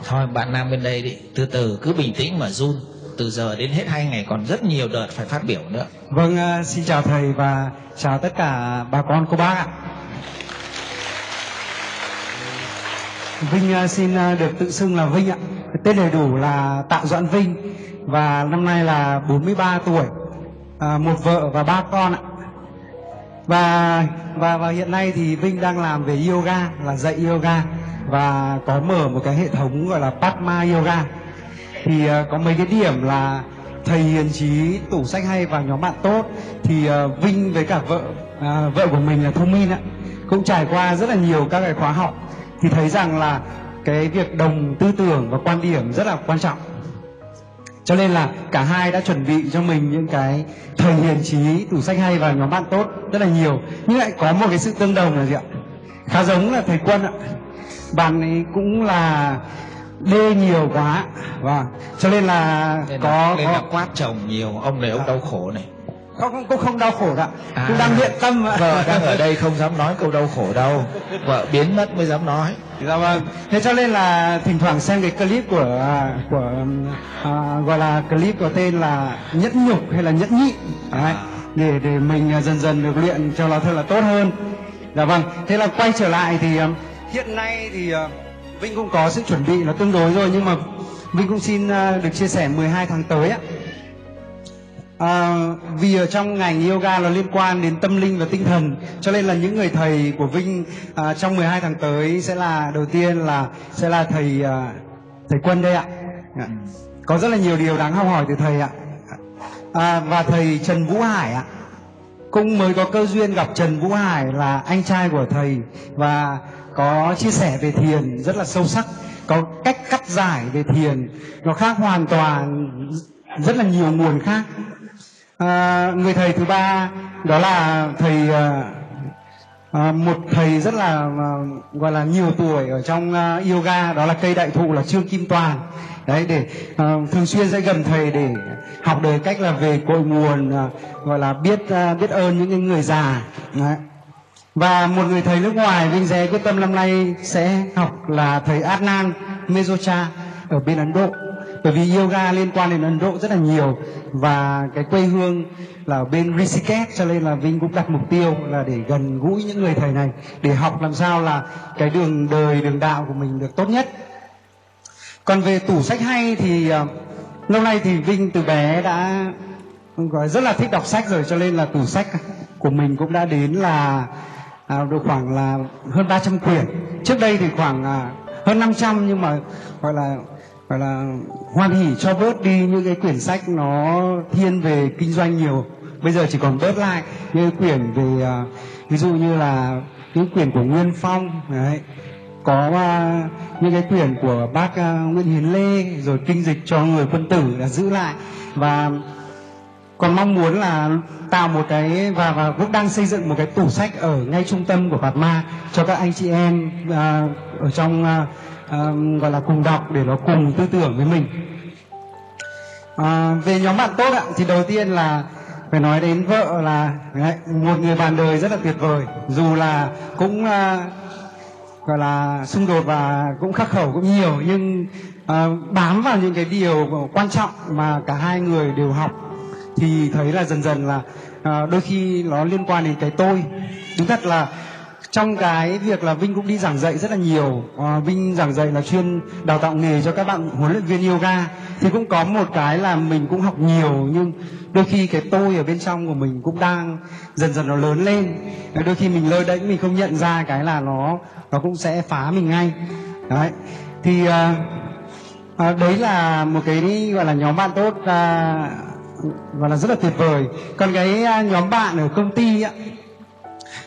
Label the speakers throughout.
Speaker 1: Thôi bạn nam bên đây đi, từ từ cứ bình tĩnh mà run. Từ giờ đến hết 2 ngày còn rất nhiều đợt phải phát biểu nữa.
Speaker 2: Vâng, xin chào thầy và chào tất cả bà con cô bác ạ. Vinh xin được tự xưng là Vinh ạ. Tên đầy đủ là Tạ Doãn Vinh và năm nay là 43 tuổi, một vợ và 3 con ạ. Và hiện nay thì Vinh đang làm về yoga, là dạy yoga và có mở một cái hệ thống gọi là Padma Yoga. Thì có mấy cái điểm là thầy hiền trí, tủ sách hay và nhóm bạn tốt. Thì Vinh với cả vợ của mình là Thu Min ạ, cũng trải qua rất là nhiều các cái khóa học, thì thấy rằng là cái việc đồng tư tưởng và quan điểm rất là quan trọng. Cho nên là cả hai đã chuẩn bị cho mình những cái thầy hiền trí, tủ sách hay và nhóm bạn tốt rất là nhiều. Nhưng lại có một cái sự tương đồng là gì ạ? Khá giống là thầy Quân ạ. Bạn ấy cũng là đê nhiều quá, và cho nên là
Speaker 1: là quát chồng nhiều. Ông này ông đau khổ này.
Speaker 2: Không đau khổ đâu, cũng đang luyện tâm ạ.
Speaker 1: Vợ đang ở đây không dám nói câu đau khổ đâu, vợ biến mất mới dám nói.
Speaker 2: Dạ vâng. Thế cho nên là thỉnh thoảng xem cái clip gọi là clip có tên là nhẫn nhục hay là nhẫn nhịn đấy, để mình dần dần được luyện cho nó thật là tốt hơn. Dạ vâng. Thế là quay trở lại thì hiện nay thì Vinh cũng có sự chuẩn bị nó tương đối rồi, nhưng mà Vinh cũng xin được chia sẻ 12 tháng tới á. Vì ở trong ngành yoga nó liên quan đến tâm linh và tinh thần, cho nên là những người thầy của Vinh trong 12 tháng tới sẽ là đầu tiên là sẽ là thầy Quân đây ạ. Có rất là nhiều điều đáng học hỏi từ thầy ạ. Và thầy Trần Vũ Hải ạ. Cũng mới có cơ duyên gặp Trần Vũ Hải là anh trai của thầy, và có chia sẻ về thiền rất là sâu sắc, có cách cắt giải về thiền nó khác hoàn toàn, rất là nhiều nguồn khác. Người thầy thứ ba đó là thầy một thầy rất là gọi là nhiều tuổi ở trong yoga, đó là cây đại thụ, là Trương Kim Toàn đấy, để thường xuyên sẽ gần thầy để học được cách là về cội nguồn, gọi là biết ơn những người già đấy. Và một người thầy nước ngoài Vinh sẽ quyết tâm năm nay sẽ học là thầy Adnan Mezocha ở bên Ấn Độ, bởi vì yoga liên quan đến Ấn Độ rất là nhiều và cái quê hương là ở bên Rishikesh, cho nên là Vinh cũng đặt mục tiêu là để gần gũi những người thầy này để học làm sao là cái đường đời, đường đạo của mình được tốt nhất. Còn về tủ sách hay thì lâu nay thì Vinh từ bé đã rất là thích đọc sách rồi, cho nên là tủ sách của mình cũng đã đến là được khoảng là hơn 300 quyển. Trước đây thì khoảng hơn 500, nhưng mà gọi là hoan hỉ cho bớt đi những cái quyển sách nó thiên về kinh doanh nhiều. Bây giờ chỉ còn bớt lại những quyển về ví dụ như là những quyển của Nguyên Phong đấy, có những cái quyển của bác Nguyễn Hiến Lê, rồi kinh dịch cho người quân tử đã giữ lại, và còn mong muốn là tạo một cái và cũng đang xây dựng một cái tủ sách ở ngay trung tâm của Padma cho các anh chị em ở trong gọi là cùng đọc để nó cùng tư tưởng với mình. Về nhóm bạn tốt ạ, thì đầu tiên là phải nói đến vợ, là một người bạn đời rất là tuyệt vời, dù là cũng gọi là xung đột và cũng khắc khẩu cũng nhiều, nhưng bám vào những cái điều quan trọng mà cả hai người đều học, thì thấy là dần dần là đôi khi nó liên quan đến cái tôi. Đúng thật là trong cái việc là Vinh cũng đi giảng dạy rất là nhiều, Vinh giảng dạy là chuyên đào tạo nghề cho các bạn huấn luyện viên yoga, thì cũng có một cái là mình cũng học nhiều, nhưng đôi khi cái tôi ở bên trong của mình cũng đang dần dần nó lớn lên, đôi khi mình lơi đễnh mình không nhận ra cái là nó cũng sẽ phá mình ngay đấy. Thì đấy là một cái gọi là nhóm bạn tốt gọi là rất là tuyệt vời. Còn cái nhóm bạn ở công ty á,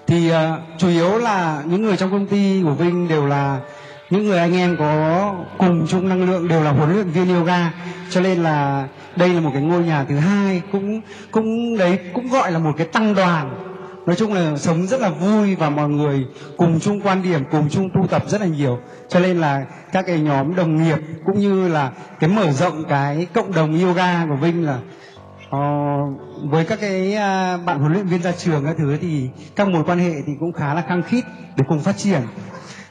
Speaker 2: thì chủ yếu là những người trong công ty của Vinh đều là những người anh em có cùng chung năng lượng, đều là huấn luyện viên yoga, cho nên là đây là một cái ngôi nhà thứ hai, cũng gọi là một cái tăng đoàn. Nói chung là sống rất là vui và mọi người cùng chung quan điểm, cùng chung tu tập rất là nhiều, cho nên là các cái nhóm đồng nghiệp cũng như là cái mở rộng cái cộng đồng yoga của Vinh là với các cái bạn huấn luyện viên ra trường các thứ, thì các mối quan hệ thì cũng khá là khăng khít để cùng phát triển.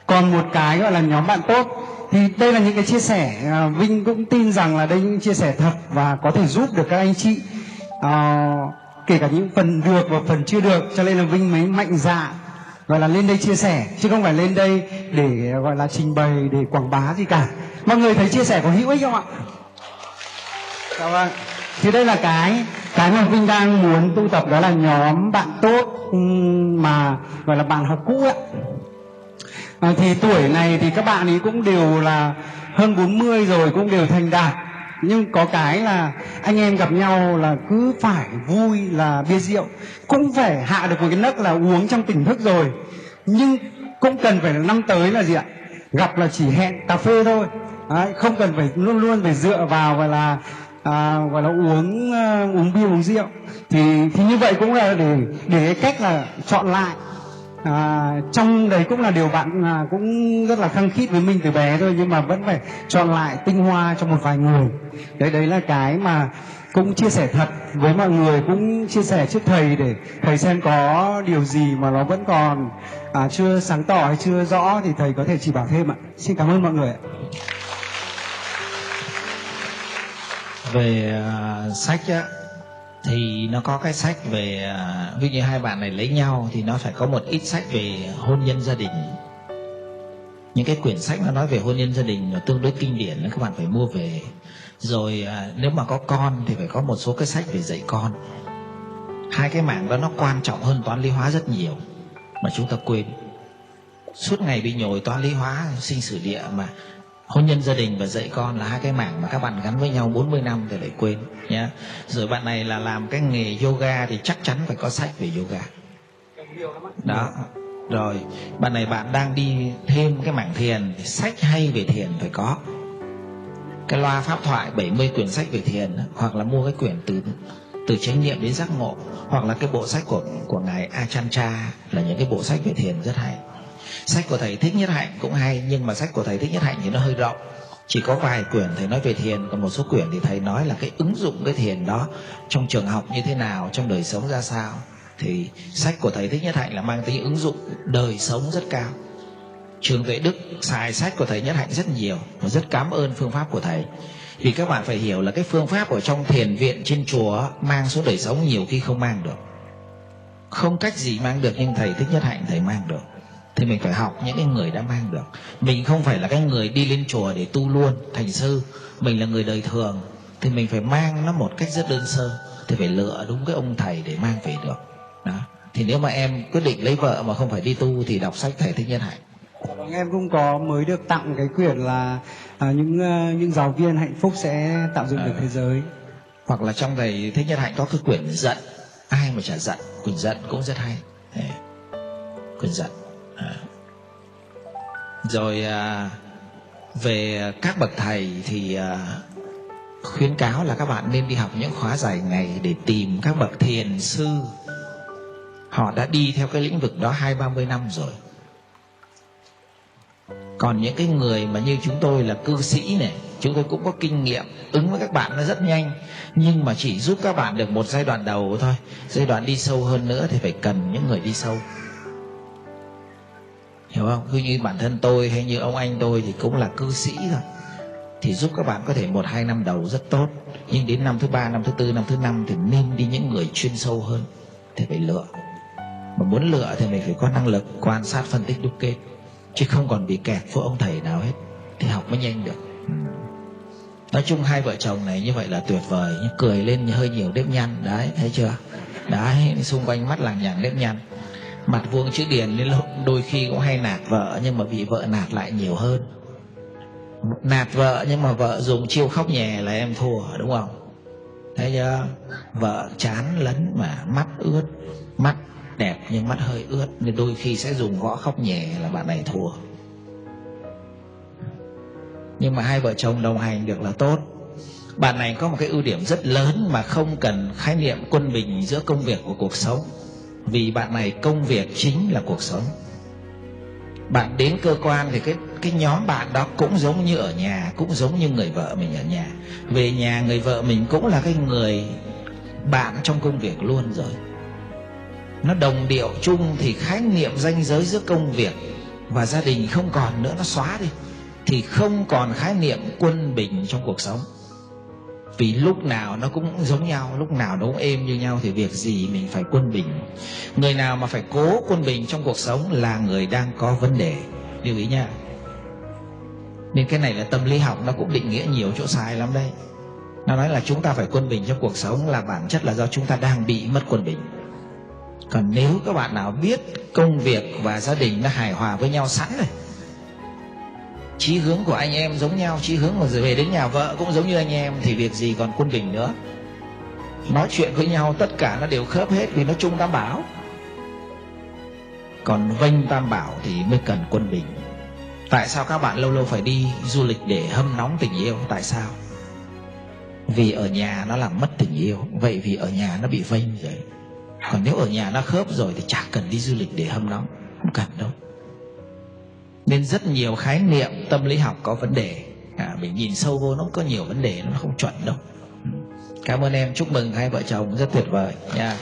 Speaker 2: Còn một cái gọi là nhóm bạn tốt Thì đây là những cái chia sẻ, Vinh cũng tin rằng là đây những chia sẻ thật và có thể giúp được các anh chị, kể cả những phần được và phần chưa được, cho nên là Vinh mới mạnh dạn gọi là lên đây chia sẻ, chứ không phải lên đây để gọi là trình bày, để quảng bá gì cả. Mọi người thấy chia sẻ có hữu ích không ạ? Dạ vâng. Thì đây là cái mà Vinh đang muốn tu tập, đó là nhóm bạn tốt mà gọi là bạn học cũ ạ. Thì tuổi này thì các bạn ấy cũng đều là hơn 40 rồi, cũng đều thành đạt. Nhưng có cái là anh em gặp nhau là cứ phải vui là bia rượu, cũng phải hạ được một cái nấc là uống trong tỉnh thức rồi. Nhưng cũng cần phải là năm tới là gì ạ? Gặp là chỉ hẹn cà phê thôi. Đấy, không cần phải luôn luôn phải dựa vào gọi là uống bia uống rượu. Thì như vậy cũng là để cái cách là chọn lại. Trong đấy cũng là điều bạn cũng rất là khăng khít với mình từ bé thôi, nhưng mà vẫn phải chọn lại tinh hoa cho một vài người. Đấy là cái mà cũng chia sẻ thật với mọi người, cũng chia sẻ trước thầy để thầy xem có điều gì mà nó vẫn còn chưa sáng tỏ hay chưa rõ thì thầy có thể chỉ bảo thêm ạ. Xin cảm ơn mọi người ạ.
Speaker 1: Về sách á, thì nó có cái sách về ví dụ như hai bạn này lấy nhau thì nó phải có một ít sách về hôn nhân gia đình. Những cái quyển sách nó nói về hôn nhân gia đình nó tương đối kinh điển, các bạn phải mua về. Rồi nếu mà có con thì phải có một số cái sách về dạy con. Hai cái mảng đó nó quan trọng hơn toán lý hóa rất nhiều mà chúng ta quên. Suốt ngày bị nhồi toán lý hóa, sinh sử địa, mà hôn nhân gia đình và dạy con là hai cái mảng mà các bạn gắn với nhau 40 năm thì lại quên nhé. Rồi bạn này là làm cái nghề yoga thì chắc chắn phải có sách về yoga đó. Rồi bạn này bạn đang đi thêm cái mảng thiền thì sách hay về thiền phải có. Cái loa pháp thoại 70 quyển sách về thiền, hoặc là mua cái quyển từ chánh niệm đến giác ngộ, hoặc là cái bộ sách của ngài Ajahn Chah là những cái bộ sách về thiền rất hay. Sách của thầy Thích Nhất Hạnh cũng hay, nhưng mà sách của thầy Thích Nhất Hạnh thì nó hơi rộng, chỉ có vài quyển thầy nói về thiền, còn một số quyển thì thầy nói là cái ứng dụng cái thiền đó trong trường học như thế nào, trong đời sống ra sao. Thì sách của thầy Thích Nhất Hạnh là mang tính ứng dụng đời sống rất cao. Trường Tuệ Đức xài sách của thầy Nhất Hạnh rất nhiều và rất cảm ơn phương pháp của thầy. Vì các bạn phải hiểu là cái phương pháp ở trong thiền viện trên chùa mang xuống đời sống nhiều khi không mang được, không cách gì mang được, nhưng thầy Thích Nhất Hạnh thầy mang được. Thì mình phải học những cái người đã mang được. Mình không phải là cái người đi lên chùa để tu luôn thành sư, mình là người đời thường, thì mình phải mang nó một cách rất đơn sơ. Thì phải lựa đúng cái ông thầy để mang về được đó. Thì nếu mà em quyết định lấy vợ mà không phải đi tu thì đọc sách thầy Thích Nhất Hạnh.
Speaker 2: Em cũng có mới được tặng cái quyển là những giáo viên hạnh phúc sẽ tạo dựng được thế giới.
Speaker 1: Hoặc là trong thầy Thích Nhất Hạnh có cái quyển giận, ai mà chả giận, quyển giận cũng rất hay. Quyển giận. Rồi về các bậc thầy thì khuyến cáo là các bạn nên đi học những khóa dài ngày để tìm các bậc thiền sư. Họ đã đi theo cái lĩnh vực đó 20-30 năm rồi. Còn những cái người mà như chúng tôi là cư sĩ này, chúng tôi cũng có kinh nghiệm, ứng với các bạn nó rất nhanh, nhưng mà chỉ giúp các bạn được một giai đoạn đầu thôi. Giai đoạn đi sâu hơn nữa thì phải cần những người đi sâu, hiểu không? Cứ như bản thân tôi hay như ông anh tôi thì cũng là cư sĩ rồi, thì giúp các bạn có thể 1-2 năm đầu rất tốt, nhưng đến năm thứ 3, năm thứ 4, năm thứ 5 thì nên đi những người chuyên sâu hơn. Thì phải lựa, mà muốn lựa thì mình phải có năng lực quan sát, phân tích, đúc kết, chứ không còn bị kẹt với ông thầy nào hết, thì học mới nhanh được. Nói chung hai vợ chồng này như vậy là tuyệt vời, nhưng cười lên hơi nhiều nếp nhăn đấy, thấy chưa? Đấy, xung quanh mắt lằng nhằng nếp nhăn. Mặt vuông chữ điền nên đôi khi cũng hay nạt vợ, nhưng mà bị vợ nạt lại nhiều hơn. Nạt vợ nhưng mà vợ dùng chiêu khóc nhè là em thua, đúng không? Thấy chưa? Vợ chán lấn mà mắt ướt, mắt đẹp nhưng mắt hơi ướt, nên đôi khi sẽ dùng gõ khóc nhè là bạn này thua. Nhưng mà hai vợ chồng đồng hành được là tốt. Bạn này có một cái ưu điểm rất lớn mà không cần khái niệm quân bình giữa công việc của cuộc sống, vì bạn này công việc chính là cuộc sống. Bạn đến cơ quan thì cái nhóm bạn đó cũng giống như ở nhà, cũng giống như người vợ mình ở nhà. Về nhà người vợ mình cũng là cái người bạn trong công việc luôn rồi. Nó đồng điệu chung thì khái niệm ranh giới giữa công việc và gia đình không còn nữa, nó xóa đi. thì không còn khái niệm quân bình trong cuộc sống. Vì lúc nào nó cũng giống nhau, lúc nào nó cũng êm như nhau, thì việc gì mình phải quân bình. Người nào mà phải cố quân bình trong cuộc sống là người đang có vấn đề, lưu ý nha. Nên cái này là tâm lý học nó cũng định nghĩa nhiều chỗ sai lắm đây. Nó nói là chúng ta phải quân bình trong cuộc sống là bản chất là do chúng ta đang bị mất quân bình. Còn nếu các bạn nào biết công việc và gia đình nó hài hòa với nhau sẵn rồi, chí hướng của anh em giống nhau, chí hướng mà về đến nhà vợ cũng giống như anh em, thì việc gì còn quân bình nữa. Nói chuyện với nhau tất cả nó đều khớp hết vì nó chung tam bảo. Còn vênh tam bảo thì mới cần quân bình. Tại sao các bạn lâu lâu phải đi du lịch để hâm nóng tình yêu? Tại sao? Vì ở nhà nó làm mất tình yêu. Vậy vì ở nhà nó bị vênh rồi. Còn nếu ở nhà nó khớp rồi thì chả cần đi du lịch để hâm nóng, không cần đâu. Nên rất nhiều khái niệm tâm lý học có vấn đề. Mình nhìn sâu vô nó có nhiều vấn đề, nó không chuẩn đâu. Cảm ơn em, chúc mừng hai vợ chồng rất tuyệt vời nha.